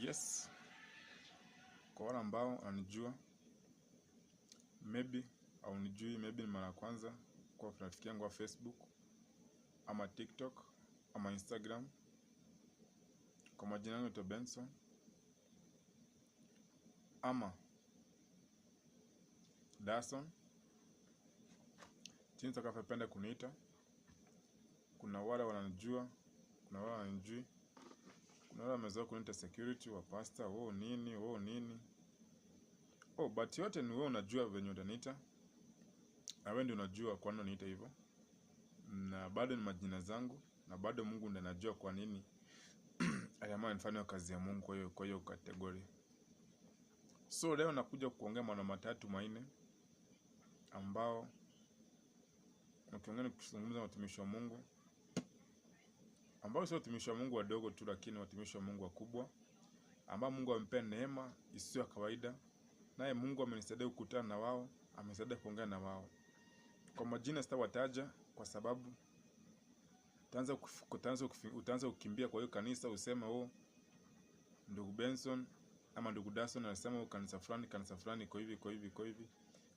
Yes, kwa wale ambao wananijua, maybe haunijui, maybe ni mara kwanza kwa rafiki yangu wa Facebook ama TikTok ama Instagram. Kwa majina yangu naitwa Benson ama Dason, chini utakapopenda kuniita. Kuna wale wananijua, kuna wale wananijui, kuna wale wamezoea kuniita security wa pastor, nini. But yote ni wewe unajua venye utaniita. Na wewe ndio unajua kwa nini unaniita hivyo. Na bado ni majina zangu, na bado Mungu ndiye anajua kwa nini aliamua nifanye kazi ya Mungu kwa hiyo kategori. So leo nakuja kuongea maneno matatu manne ambao kuzungumza watumishi wa Mungu ambao sio watumishi wa Mungu wadogo tu, lakini watumishi wa Mungu wakubwa ambao Mungu amempea neema isiyo ya kawaida, naye Mungu amenisaidia kukutana na wao, amenisaidia kuongea na wao. Kwa majina sitawataja kwa sababu utaanza kukimbia kwa hiyo kanisa useme ndugu Benson ama ndugu Dason anasema kanisa fulani iko hivi.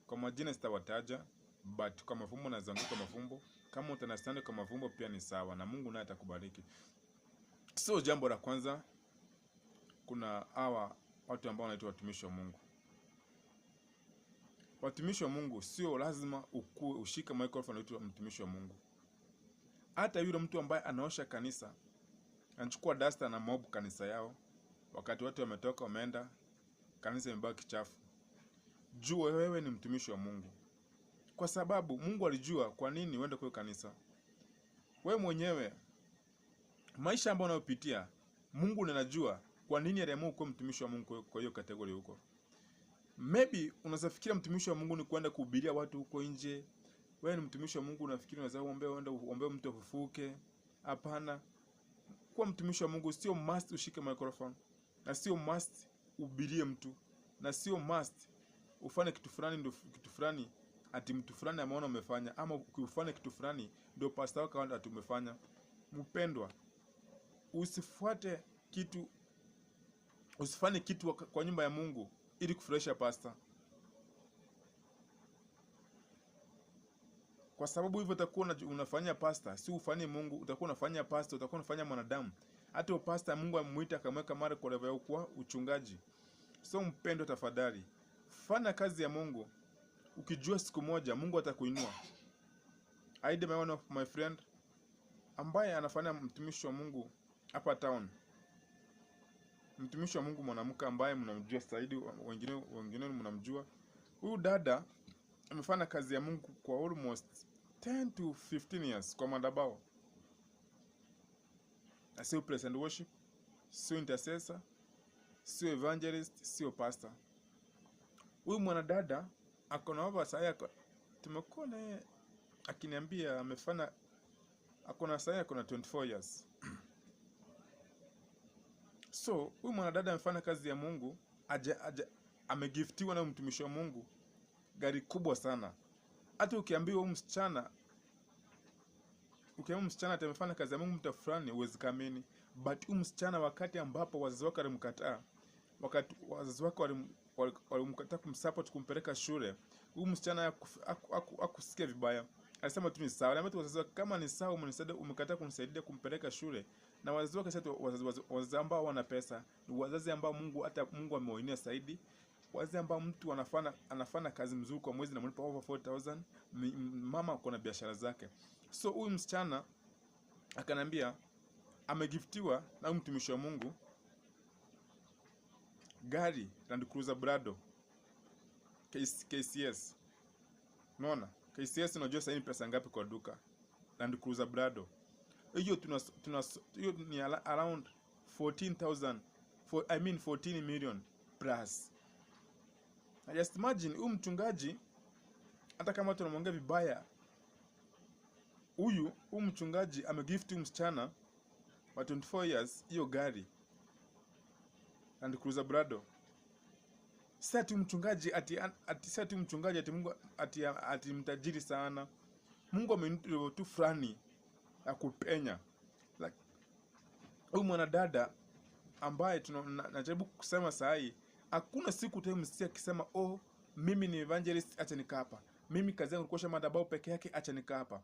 Kwa majina sitawataja, but kwa mafumbo nazunguka mafumbo. Kama utanastandi kwa mafumbo pia ni sawa, na Mungu naye atakubariki. So jambo la kwanza, kuna hawa watu ambao wanaitwa watumishi wa Mungu. Watumishi wa Mungu sio lazima ushike microphone uitwe mtumishi wa Mungu. Hata yule mtu ambaye anaosha kanisa, anachukua duster na mob kanisa yao, wakati watu wametoka wameenda, kanisa imebaki chafu, jua wewe ni mtumishi wa Mungu. Kwa sababu Mungu alijua kwa nini uende kwa kanisa. Wewe mwenyewe maisha ambayo unayopitia, Mungu anajua kwa nini aliamua kuwa mtumishi wa Mungu kwa hiyo kategori huko. Maybe unazafikiria mtumishi wa Mungu ni kwenda kuhubiria watu huko nje. Wewe ni mtumishi wa Mungu unafikiri unaweza uombe mtu afufuke. Hapana. Kuwa mtumishi wa Mungu sio must ushike microphone, na sio must uhubirie mtu, na sio must ufanye kitu fulani ndio kitu fulani ati mtu fulani ameona umefanya, ama ukifanya kitu fulani ndio pastor wako ati umefanya. Mpendwa, usifanye kitu kwa nyumba ya Mungu ili kufurahisha pastor. Kwa sababu hivyo utakuwa unafanyia pastor, si ufanye Mungu. Utakuwa unafanyia pastor, utakuwa unafanyia mwanadamu. Hata pastor Mungu amemuita akamweka mara kwa level ya kuwa uchungaji. So mpendwa, tafadhali fanya kazi ya Mungu ukijua siku moja Mungu atakuinua. I had one of my friend ambaye anafanya mtumishi wa Mungu hapa town. Mtumishi wa Mungu mwanamke ambaye mnamjua zaidi, wengine mnamjua. Huyu dada amefanya kazi ya Mungu kwa almost 10 to 15 years kwa madhabahu. Sio praise and worship, sio intercessor, sio evangelist, sio pastor. Huyu mwanadada akona over saya, tumekuwa naye akiniambia amefanya akona 24 years. So huyu mwanadada amefanya kazi ya Mungu, amegiftiwa na mtumishi wa Mungu gari kubwa sana. Hata ukiambiwa huyu msichana amefanya kazi ya Mungu mtu fulani, huwezi kuamini. But huyu msichana, wakati ambapo wazazi wake walimkataa, wakati wazazi wake walimkataa kumsupport kumpeleka shule, huyu msichana hakusikia vibaya. Alisema tu ni sawa. Aliambia wazazi wake, kama ni sawa umekataa kunisaidia kumpeleka shule. Na wazazi wake sasa, wazazi ambao wana pesa, ni wazazi ambao Mungu amewainia zaidi. Wazazi ambao mtu anafanya kazi mzuri kwa mwezi na mlipa over 4,000. Mama ako na biashara zake. So huyu msichana akanambia amegiftiwa na mtumishi wa Mungu gari Land Cruiser Prado KCS. Unaona? KCS unajua sasa ni pesa ngapi kwa duka? Land Cruiser Prado. Hiyo hiyo ni around 14 million plus. Just imagine huyu mchungaji, hata kama tunamwongea vibaya, huyu mchungaji amegift msichana wa 24 years hiyo gari Land Cruiser Prado. Sasa tu mchungaji ati Mungu ati mtajiri sana. Mungu amenipa tu fulani ya kupenya. Like huyu mwanadada ambaye najaribu kusema saa hii, hakuna siku utamsikia akisema oh, mimi ni evangelist, acha nikaa hapa. Mimi kazi yangu ni kuosha madhabahu peke yake, acha nikaa hapa.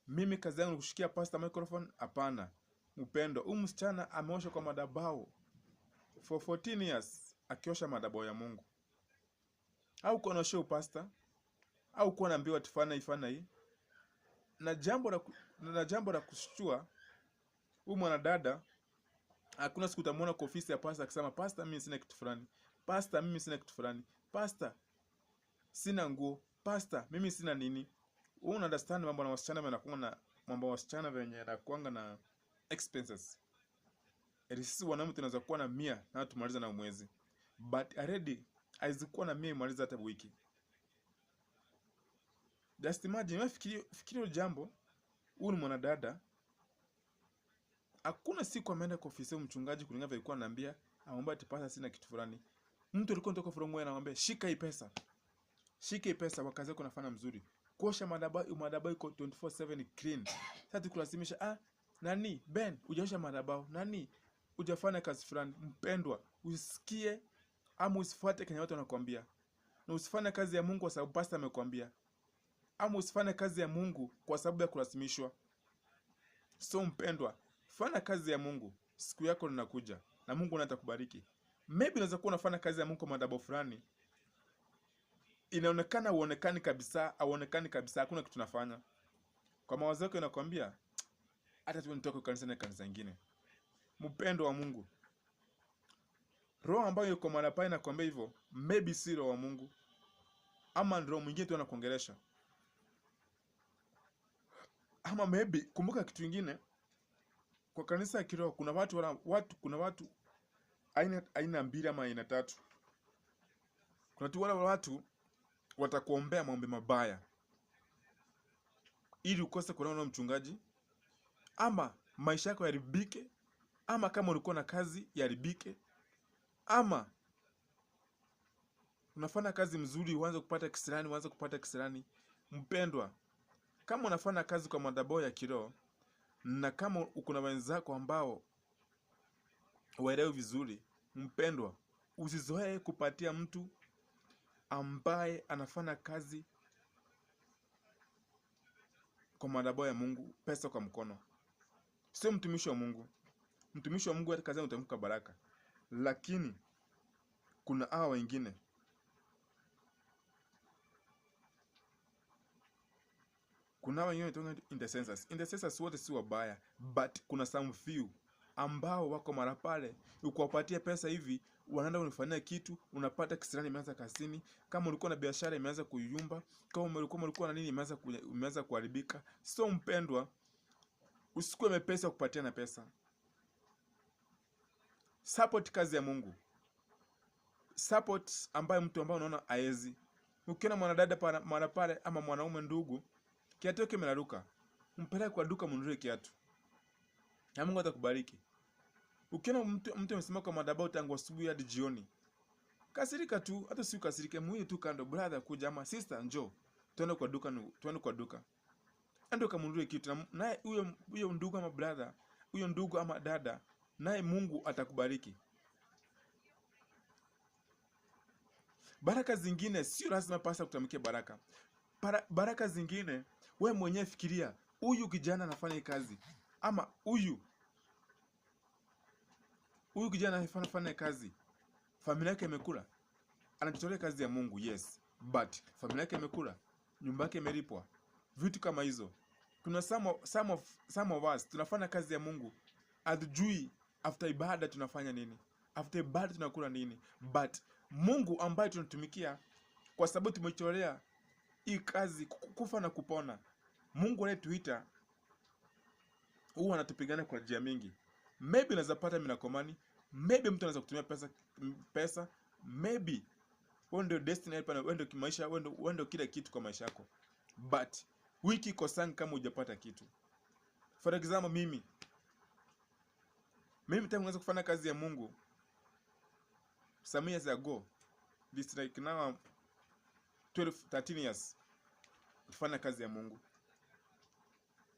Mimi kazi yangu ni kushikia pastor microphone. Hapana. Mpendo, huyu msichana ameosha kwa madhabahu for 14 years, akiosha madhabahu ya Mungu. Au kuna show pastor, au kuna naambiwa ifana hii. Na jambo la kushtua, huyu mwanadada hakuna siku utamuona kwa ofisi ya pastor akisema pastor, mimi sina kitu fulani. Pastor, mimi sina kitu fulani. Pastor, sina nguo. Pastor, mimi sina nini. Wewe understand mambo na wasichana wanakuwa na mambo wasichana wenye anakuanga na expenses. Sisi wanaume tunaweza kuwa na 100 na tumaliza na mwezi. But already haizikuwa na 100 imaliza hata wiki. Just imagine, wewe fikiria jambo, huyu ni mwanadada. Hakuna siku ameenda kwa ofisi ya mchungaji kulingana vile alikuwa ananiambia, aomba ati pesa sina kitu fulani. Mtu alikuwa anatoka from where anamwambia shika hii pesa. Shika hii pesa, kwa kazi yako unafanya mzuri. Kuosha madhabahu iko 24/7 clean. Sasa tukulazimisha nani Ben, hujaosha madhabahu. Nani hujafanya kazi fulani. Mpendwa, usikie ama usifuate kenye watu wanakuambia. Na usifanye kazi ya Mungu kwa sababu pastor amekwambia. Ama usifanye kazi ya Mungu kwa sababu ya kulazimishwa. So mpendwa, fanya kazi ya Mungu. Siku yako linakuja na Mungu atakubariki. Maybe unaweza kuwa unafanya kazi ya Mungu kwa madhabahu fulani, inaonekana uonekani kabisa, hakuna kitu tunafanya. Kwa mawazo yako inakwambia hata tu nitoke kanisa na kanisa nyingine. Mpendo wa Mungu, roho ambayo yuko mahali pale inakwambia hivyo, maybe si roho wa Mungu, ama roho mwingine tu anakuongelesha. Ama maybe kumbuka kitu kingine, kwa kanisa ya kiroho kuna watu aina mbili ama aina tatu. Kuna tu wale watu watakuombea maombi mabaya ili ukose kuona mchungaji, ama maisha yako yaribike, ama kama ulikuwa na kazi yaribike, ama unafanya kazi mzuri uanze kupata kisirani. Mpendwa, kama unafanya kazi kwa madhabahu ya kiroho, na kama uko na wenzako ambao waelewe vizuri, mpendwa, usizoee kupatia mtu ambaye anafanya kazi kwa madhabahu ya Mungu pesa kwa mkono. Sio mtumishi wa Mungu. Mtumishi wa Mungu hata kazi utamka baraka. Lakini kuna hao wengine. Kuna hao wengine tunao intercessors. Intercessors wote si wabaya, but kuna some few ambao wako mara pale, ukiwapatia pesa hivi wanaenda unifanyia kitu, unapata kisirani imeanza kasini. Kama ulikuwa na biashara imeanza kuyumba, kama ulikuwa na nini imeanza kuharibika. So mpendwa, usikuwe mepesa kupatia na pesa. Support kazi ya Mungu. Support mtu ambaye unaona haezi. Ukiona mwanadada mara pale ama mwanaume ndugu, kiatu yake kimeraruka, mpeleke kwa duka mnunulie kiatu. Na Mungu atakubariki. Ukiona mtu amesimama kwa madhabahu tangu asubuhi hadi jioni, kasirika tu, hata si ukasirike, muite tu kando, brother kuja ama sister njoo. Twende kwa duka. Endo kamnunulie kitu, naye huyo ndugu ama brother, huyo ndugu ama dada, naye Mungu atakubariki. Baraka zingine sio lazima pasa kutamkia baraka. Baraka zingine wewe mwenyewe fikiria, huyu kijana anafanya kazi, ama huyu kijana anafanya kazi, familia yake imekula, anajitolea kazi ya Mungu, yes, but familia yake imekula, nyumba yake imelipwa, vitu kama hizo. Kuna some of us tunafanya kazi ya Mungu, hatujui after ibada tunafanya nini, after ibada tunakula nini, but Mungu ambaye tunatumikia, kwa sababu tumejitolea hii kazi kufa na kupona, Mungu anayetuita huwa anatupigana kwa njia mingi. Maybe unaweza pata minakomani, maybe mtu anaweza kutumia pesa, maybe wewe ndio destiny hapa, wewe ndio kimaisha, wewe ndio kila kitu kwa maisha yako, but wiki kosangi kama hujapata kitu. For example, mimi tangu nianze kufanya kazi ya Mungu some years ago, this like now 13 years kufanya kazi ya Mungu.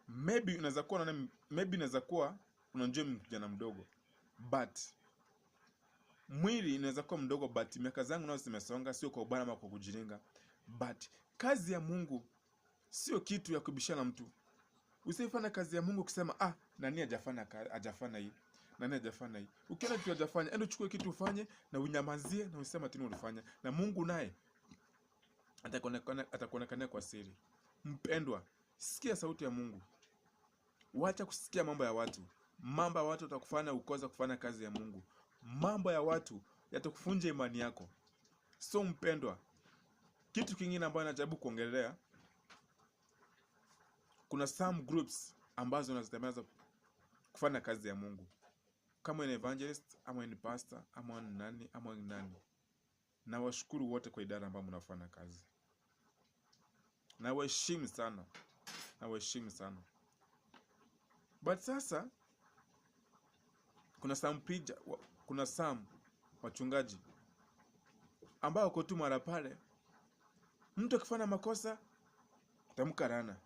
Maybe unaweza kuwa unajua kijana mdogo, but Mwili inaweza kuwa mdogo, but miaka zangu nazo zimesonga, sio kwa ubaya ama kwa kujiringa. But kazi ya Mungu sio kitu ya kubishana mtu. Usifanye kazi ya Mungu kusema nani hajafanya hii, nani hajafanya hii. Ukiona kitu hajafanya, enda uchukue kitu ufanye na unyamazie na useme tena ulifanya, na Mungu naye atakuonekania kwa siri. Mpendwa, sikia sauti ya Mungu. Wacha kusikia mambo ya watu. Mambo ya watu yatakufanya ukosa kufanya kazi ya Mungu. Mambo ya watu yatakufunja imani yako. So mpendwa, kitu kingine ambayo najaribu kuongelea, kuna some groups ambazo unazitemeza kufanya kazi ya Mungu. Kama ni evangelist, ama ni pastor, ama ni nani, ama ni nani. Na washukuru wote kwa idara ambayo mnafanya kazi. Na waheshimu sana. Na waheshimu sana. But sasa kuna some wachungaji ambao wako tu mara pale. Mtu akifanya makosa utamka laana.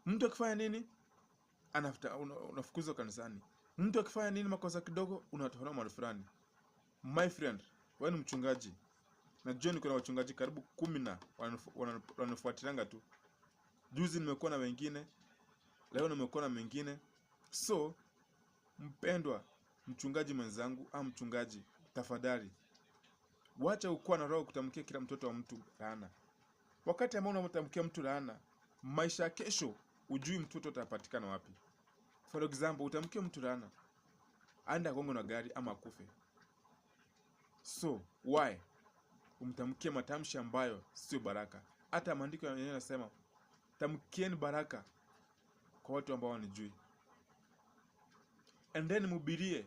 Mtu akifanya nini unafukuzwa kanisani. Mtu akifanya nini makosa kidogo unatolewa mahali fulani. My friend, wewe ni mchungaji. Najua niko na wachungaji karibu 10 na wanafuatilianga tu. Juzi nimekuwa na wengine, leo nimekuwa na wengine. So mpendwa mchungaji mwenzangu au mchungaji, tafadhali wacha ukuwa na roho kutamkia kila mtoto wa mtu laana. Wakati ambao unamtamkia mtu laana, maisha ya kesho ujui mtoto atapatikana wapi. For example, utamkia mtu laana aende agonge na gari ama akufe. So why umtamkie matamshi ambayo sio baraka? Hata maandiko yanasema tamkieni baraka kwa watu ambao wanijui. And then mhubirie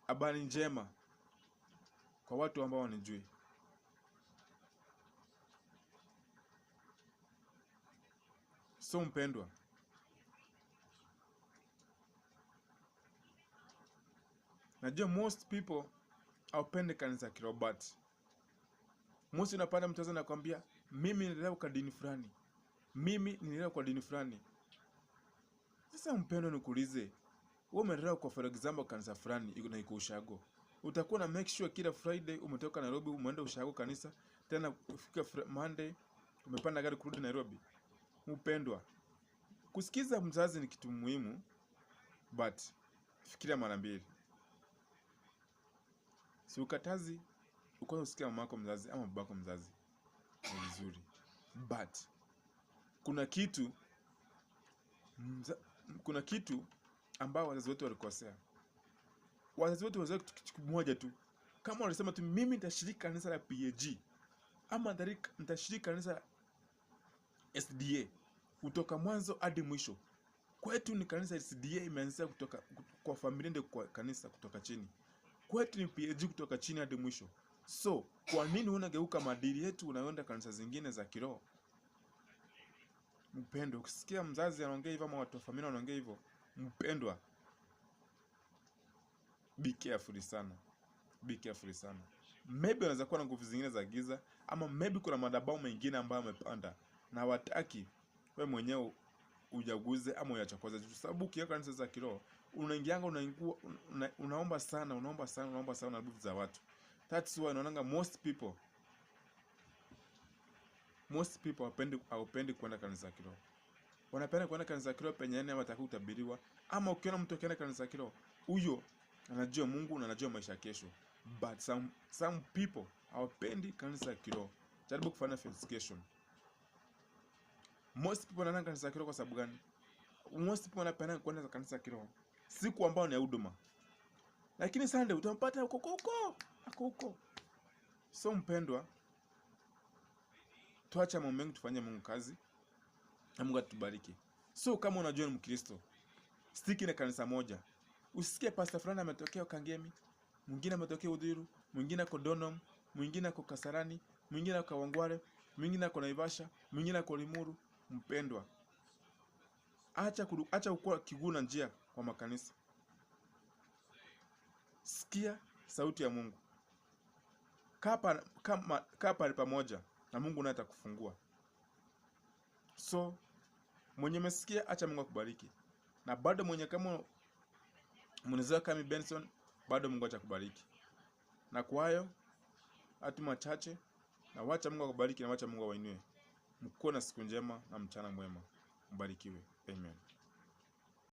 habari njema kwa watu ambao wanijui. So mpendwa, najua most people hawapende kanisa kirobati. Most unapata mtu anakuambia mimi nilelewa kwa dini fulani. Mimi nilelewa kwa dini fulani. Sasa mpendwa, nikuulize, wewe umelelewa kwa for example kanisa fulani na iko Ushago. Utakuwa na make sure kila Friday umetoka Nairobi umeenda Ushago kanisa, tena kufika Monday umepanda gari kurudi Nairobi? Mpendwa, kusikiza mzazi ni kitu muhimu, but fikiria mara mbili. Si ukatazi uko usikia mamako mzazi ama babako mzazi, ni vizuri. But kuna kitu ambao wazazi wetu walikosea. Wazazi wetu wazoea kitu kimoja tu. Kama walisema tu mimi nitashiriki kanisa la PAG ama nitashiriki kanisa la SDA kutoka mwanzo hadi mwisho. Kwetu ni kanisa la SDA imeanzia kutoka kwa familia ndio kwa kanisa kutoka chini. Kwetu ni PAG kutoka chini hadi mwisho. So, kwa nini unageuka maadili yetu unaenda kanisa zingine za kiroho? Mpendwa, ukisikia mzazi anaongea hivyo ama watu wa familia wanaongea hivyo, mpendwa, be careful sana. Be careful sana. Maybe unaweza kuwa na nguvu zingine za giza, ama maybe kuna madhabahu mengine ambayo amepanda na wataki wewe mwenyewe ujaguze ama uyachokoze. Kwa sababu ukiweka kanisa za kiroho, unaomba sana na nguvu za watu. That's why unaona most people hawapendi kwenda kanisa za kiroho. Wanapenda kwenda kanisa za kiroho penye yani hawataka kutabiriwa, ama ukiona mtu akienda kanisa za kiroho, huyo anajua Mungu na anajua maisha kesho. But some people hawapendi kanisa za kiroho. Jaribu kufanya investigation. Most people wanaenda kanisa za kiroho kwa sababu gani? Most people wanapenda kwenda kanisa za kiroho siku ambao ni huduma, lakini Sunday utampata huko. So mpendwa, tuacha mambo mengi tufanye Mungu kazi na Mungu atubariki. So kama unajua ni Mkristo, stiki na kanisa moja. Usisikie pastor fulani ametokea Kangemi, mwingine ametokea Udhiru, mwingine ako Donom, mwingine ako Kasarani, mwingine ako Wangware, mwingine ako Naivasha, mwingine ako Limuru. Mpendwa, acha ukua kiguna njia kwa makanisa. Sikia sauti ya Mungu. Kaa pale pamoja na Mungu naye atakufungua. So mwenye mesikia, acha Mungu akubariki. Na bado mwenye kama mwenezea kama Benson, bado Mungu atakubariki. Na kwa hayo hatu machache, na wacha Mungu akubariki na wacha Mungu awainue. Mkuwe na siku njema na mchana mwema. Mbarikiwe. Amen.